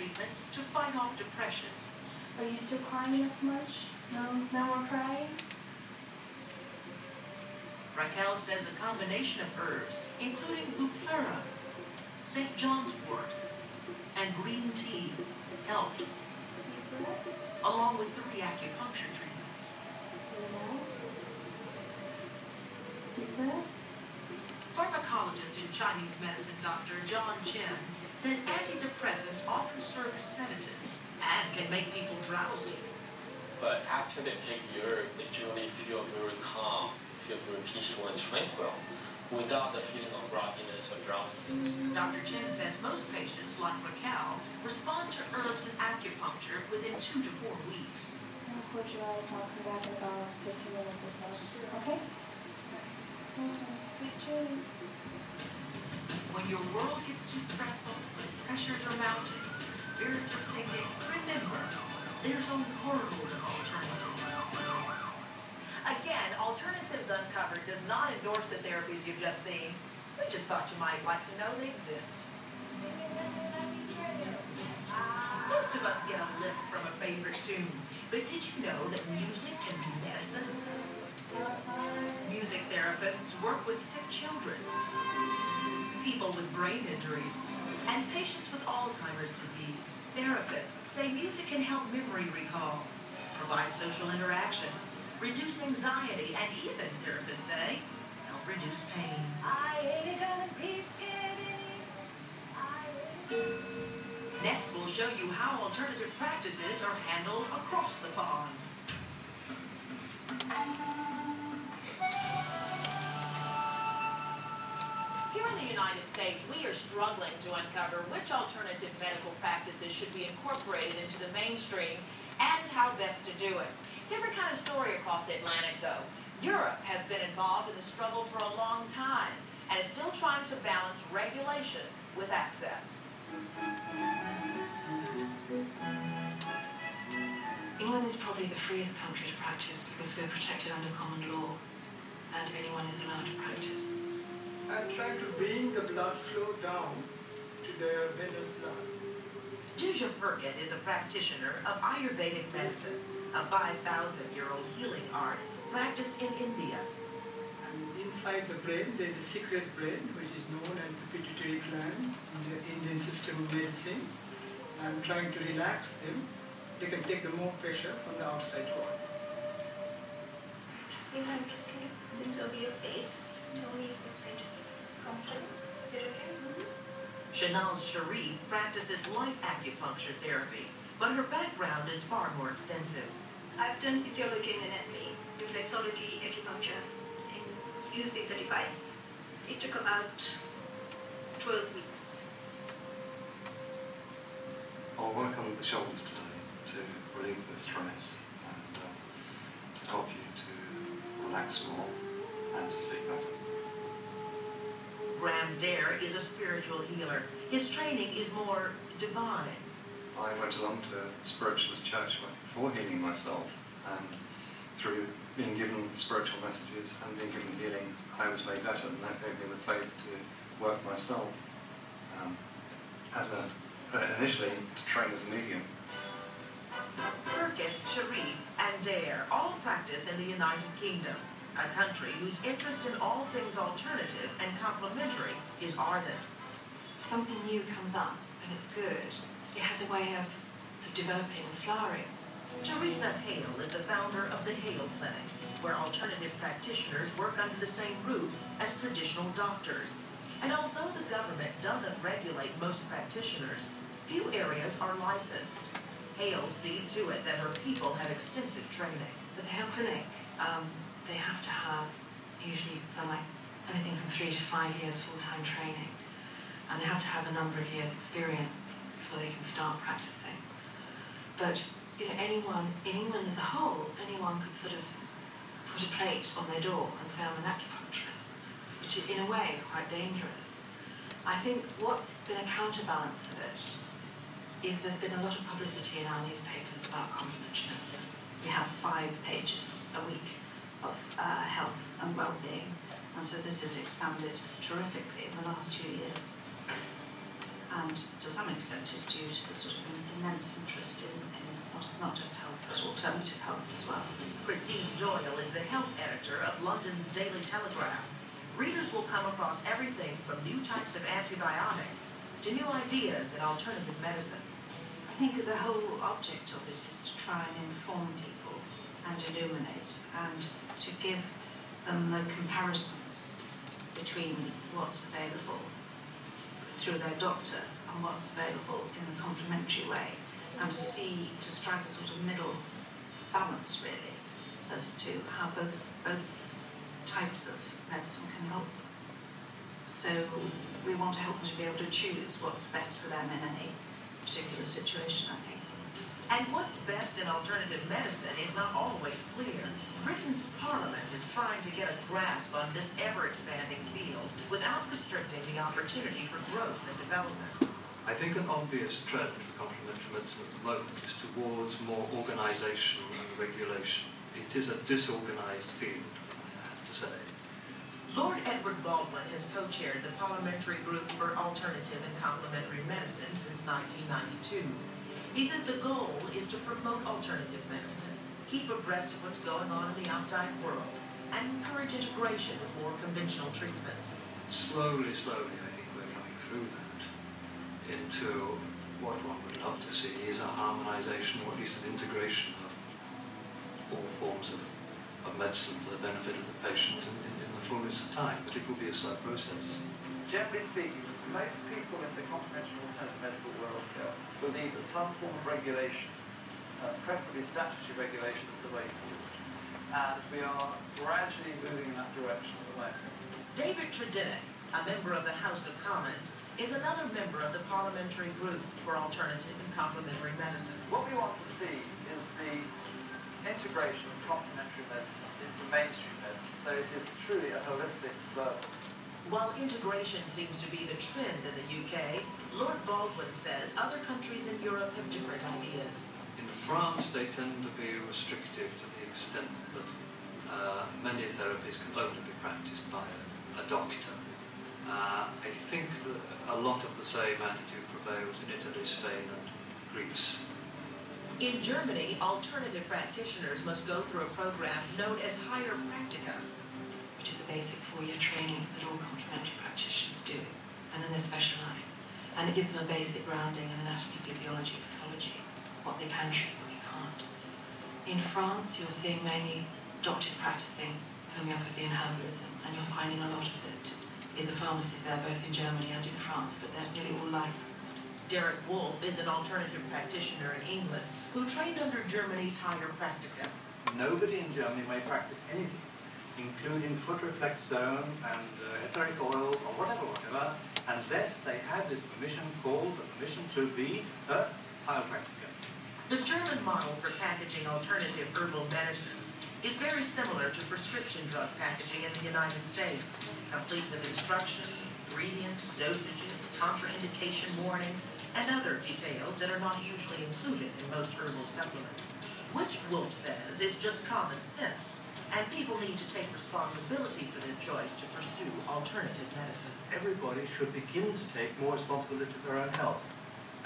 treatments to fight off depression. Are you still crying as much? No more crying? Raquel says a combination of herbs, including bupleurum, St. John's wort, and green tea, helped, along with 3 acupuncture treatments. Pharmacologist and Chinese medicine Dr. John Chen says antidepressants often serve as sedatives and can make people drowsy. But after they take the herb, they generally feel very calm, feel very peaceful and tranquil, without the feeling of grogginess or drowsiness. Dr. Chen says most patients, like Raquel, respond to herbs and acupuncture within 2 to 4 weeks. Now close your eyes, I'll come back in about 15 minutes or so. Okay? Sweet dreams. When your world gets too stressful, when pressures are mounting, your spirits are sinking, remember, there's a world of alternatives. Again, Alternatives Uncovered does not endorse the therapies you've just seen. We just thought you might like to know they exist. Most of us get a lift from a favorite tune, but did you know that music can be medicine? Music therapists work with sick children, people with brain injuries, and patients with Alzheimer's disease. Therapists say music can help memory recall, provide social interaction, reduce anxiety, and even, therapists say, help reduce pain. Next, we'll show you how alternative practices are handled across the pond. Here in the United States, we are struggling to uncover which alternative medical practices should be incorporated into the mainstream and how best to do it. Different kind of story across the Atlantic, though. Europe has been involved in the struggle for a long time and is still trying to balance regulation with access. England is probably the freest country to practice because we're protected under common law and anyone is allowed to practice. I'm trying to bring the blood flow down to their venous blood. Duja Purkett is a practitioner of Ayurvedic medicine, a 5,000-year-old healing art practiced in India. And inside the brain, there is a secret brain, which is known as the pituitary gland in the Indian system of medicines. I'm trying to relax them. They can take the more pressure from the outside world. Just this over your face. Tell me if it's going to be comfortable. Is it okay? Shanaz Sharif practices light acupuncture therapy, but her background is far more extensive. I've done physiology and anatomy, reflexology, acupuncture, and using the device. It took about 12 weeks. I'll work on the shoulders today to relieve the stress and to help you to relax more and to sleep better. Graham Dare is a spiritual healer. His training is more divine. I went along to a spiritualist church before healing myself, and through being given spiritual messages and being given healing, I was made better, and that gave me the faith to work myself initially to train as a medium. Purkett, Sharif, and Dare all practice in the United Kingdom, a country whose interest in all things alternative and complementary is ardent. If something new comes up and it's good, it has a way of developing and flowering. Teresa Hale is the founder of the Hale Clinic, where alternative practitioners work under the same roof as traditional doctors. And although the government doesn't regulate most practitioners, few areas are licensed. Hale sees to it that her people have extensive training. But the Hale Clinic, they have to have usually anything from 3 to 5 years full-time training. And they have to have a number of years experience before they can start practicing. But anyone, in England as a whole, anyone could sort of put a plate on their door and say, I'm an acupuncturist, which in a way is quite dangerous. I think what's been a counterbalance of it is there's been a lot of publicity in our newspapers about complementary medicine. We have 5 pages a week of health and well-being, and so this has expanded terrifically in the last 2 years. And to some extent is due to the sort of not just health, but alternative health as well. Christine Doyle is the health editor of London's Daily Telegraph. Readers will come across everything from new types of antibiotics to new ideas in alternative medicine. I think the whole object of it is to try and inform people and illuminate and to give them the comparisons between what's available through their doctor and what's available in a complementary way, and to strike a sort of middle balance really as to how both types of medicine can help them. So we want to help them to be able to choose what's best for them in any particular situation, I think. And what's best in alternative medicine is not always clear. Britain's Parliament is trying to get a grasp on this ever-expanding field without restricting the opportunity for growth and development. I think an obvious trend for complementary medicine at the moment is towards more organisation and regulation. It is a disorganised field, I have to say. Lord Edward Baldwin has co-chaired the Parliamentary Group for Alternative and Complementary Medicine since 1992. He said the goal is to promote alternative medicine, keep abreast of what's going on in the outside world, and encourage integration with more conventional treatments. Slowly, I think we're coming through that into what one would love to see is a harmonisation, or at least an integration of all forms of medicine for the benefit of the patient in the fullness of time, but it will be a slow process. Generally speaking, most people in the complementary alternative medical world believe that some form of regulation, preferably statutory regulation, is the way forward. And we are gradually moving in that direction at the moment. David Tredennick, a member of the House of Commons, is another member of the Parliamentary Group for Alternative and Complementary Medicine. What we want to see is the integration of complementary medicine into mainstream medicine, so it is truly a holistic service. While integration seems to be the trend in the UK, Lord Baldwin says other countries in Europe have different ideas. In France, they tend to be restrictive to the extent that many therapies can only be practiced by a doctor. I think that a lot of the same attitude prevails in Italy, Spain and Greece. In Germany, alternative practitioners must go through a program known as Higher Practica, which is a basic 4-year training that all complementary practitioners do, and then they specialise. And it gives them a basic grounding in anatomy, physiology, pathology, what they can treat, what they can't. In France, you're seeing mainly doctors practising homeopathy and herbalism, and you're finding a lot of it in the pharmacies there, both in Germany and in France, but they're nearly all licensed. Derek Wolf is an alternative practitioner in England who trained under Germany's Higher Practica. Nobody in Germany may practice anything, including foot reflex zone and etheric oil or whatever, unless they have this permission called the permission to be a chiropractor. The German model for packaging alternative herbal medicines is very similar to prescription drug packaging in the United States, complete with instructions, ingredients, dosages, contraindication warnings, and other details that are not usually included in most herbal supplements, which Wolf says is just common sense, and people need to take responsibility for their choice to pursue alternative medicine. Everybody should begin to take more responsibility for their own health.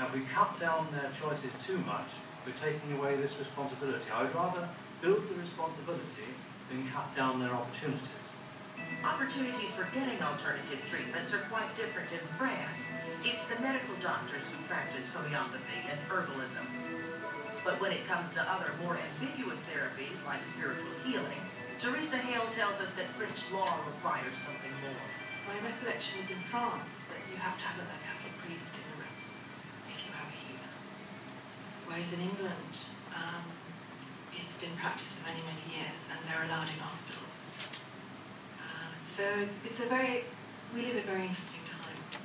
Now, if we cut down their choices too much, we're taking away this responsibility. I would rather build the responsibility than cut down their opportunities. Opportunities for getting alternative treatments are quite different in France. It's the medical doctors who practice homeopathy and herbalism. But when it comes to other more ambiguous therapies like spiritual healing, Teresa Hale tells us that French law requires something more. My recollection is in France that you have to have a Catholic priest in the room if you have a healer. Whereas in England, it's been practiced for many, many years and they're allowed in hospitals. So we live in very interesting times.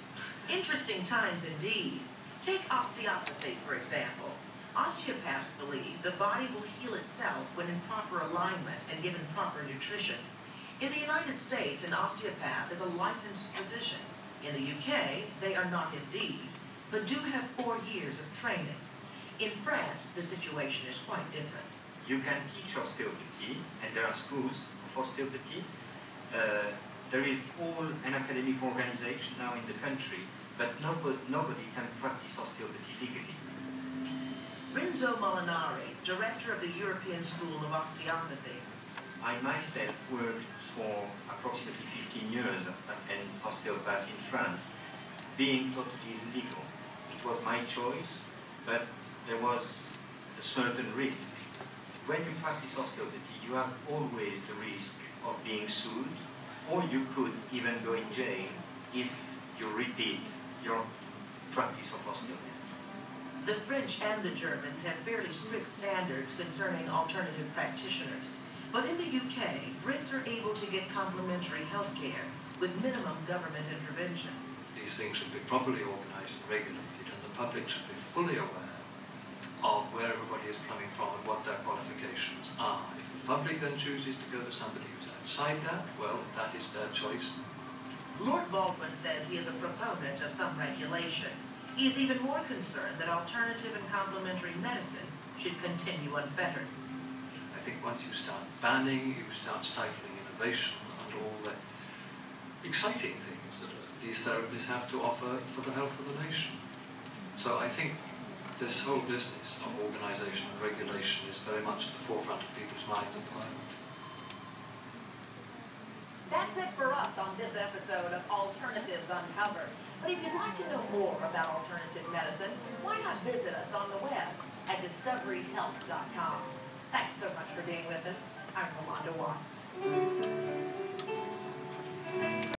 Interesting times indeed. Take osteopathy, for example. Osteopaths believe the body will heal itself when in proper alignment and given proper nutrition. In the United States, an osteopath is a licensed physician. In the UK, they are not MDs, but do have 4 years of training. In France, the situation is quite different. You can teach osteopathy, and there are schools of osteopathy. There is an academic organization now in the country, but nobody can practice osteopathy legally. Rin Enzo Molinari, director of the European School of Osteopathy. I myself worked for approximately 15 years as an osteopath in France, being totally illegal. It was my choice, but there was a certain risk. When you practice osteopathy, you have always the risk of being sued, or you could even go in jail if you repeat your practice of osteopathy. The French and the Germans have fairly strict standards concerning alternative practitioners. But in the UK, Brits are able to get complementary health care with minimum government intervention. These things should be properly organised and regulated, and the public should be fully aware of where everybody is coming from and what their qualifications are. If the public then chooses to go to somebody who's outside that, well, that is their choice. Lord Baldwin says he is a proponent of some regulation. He is even more concerned that alternative and complementary medicine should continue unfettered. I think once you start banning, you start stifling innovation and all the exciting things that these therapies have to offer for the health of the nation. So I think this whole business of organisation and regulation is very much at the forefront of people's minds at the moment. That's it for us on this episode of Alternatives Uncovered. But if you'd like to know more about alternative medicine, why not visit us on the web at discoveryhealth.com. Thanks so much for being with us. I'm Rolanda Watts.